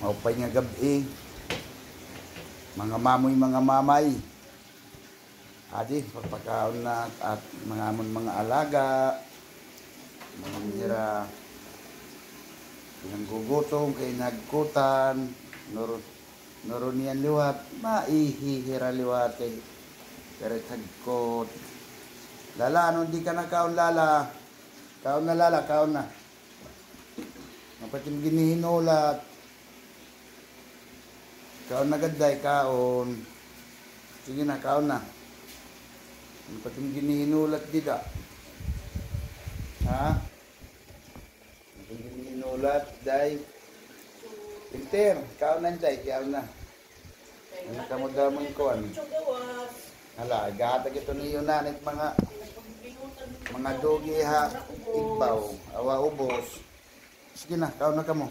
Maupay nga gabi. Mga mamoy, mga mamay. Adi, pagpakaon na at mga alaga. Mga nira. Yang gugutom, kay nagkutan. Noro niyan liwat. Maihihira liwat kay karet hagkot. Lala, ano di ka na kaon lala? Kaon na lala, kaon na. Mapatim ginihinulat. Kaon na gaday, kaon. Sige na, kaon na. Mapatim ginihinulat dida. Ha? Mapatim ginihinulat, day. Pinter, kaon na day, kaon na. Ano ka mo damang kuwan? Hala, gatag ito niyo nanit mga dogi ha, igbaw, awa ubos. Sige na, kaon na ka mo.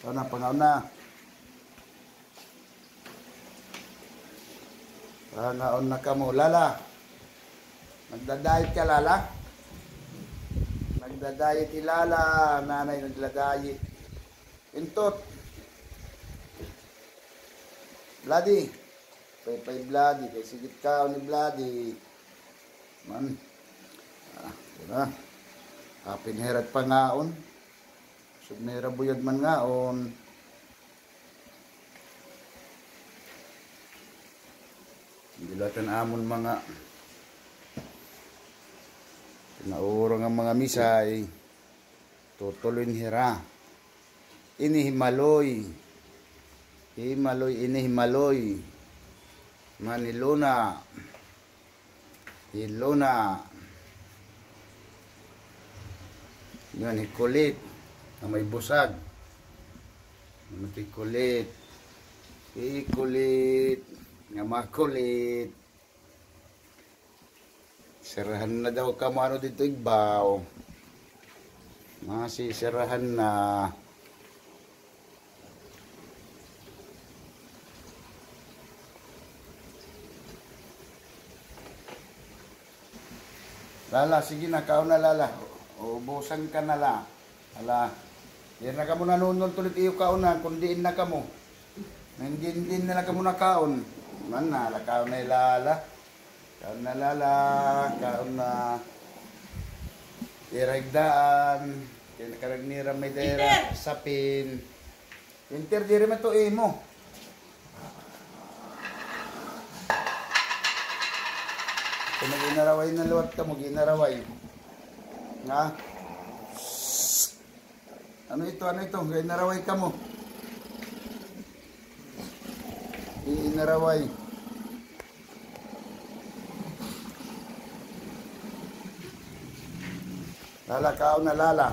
Kaon na, pangaon na. Pangaon na ka mo. Lala, nagdadayit ka lala? Nagdadayit si lala, nanay nagdadayit. Intot. Bloody. Pay bloody. Kay sigit ka ni bloody. Man. Diba? Pinherat pa ngaon. Subnera buyag man ngaon. Dilatan amon mga pinaurang ang mga misay. Tutuloy hira. Inihimaloy. Inihimaloy. Maniluna. Iluna. Yan, hikulit. Na may busag. Matikulit. Hikulit. Nga makulit. Sirahan na daw ka mo ano dito igbaw. Masisirahan na. Lala, sige na, kaon na lala. Ubusan ka na la. Hala. Yan na ka mo nanunod tulit iyo kaon na, kundiin na ka mo. Nandin na lang ka mo na kaon. Man na, kaon na lala. Kaon na lala, kaon na. Iragdaan. Kinakarag may dera, sapin. Inter, diri man to mo. Kung mag-inaraway na luwat ka, mag-inaraway. Nga? Ano ito? Inaraway ka mo. Inaraway. Lala, kaon na lala.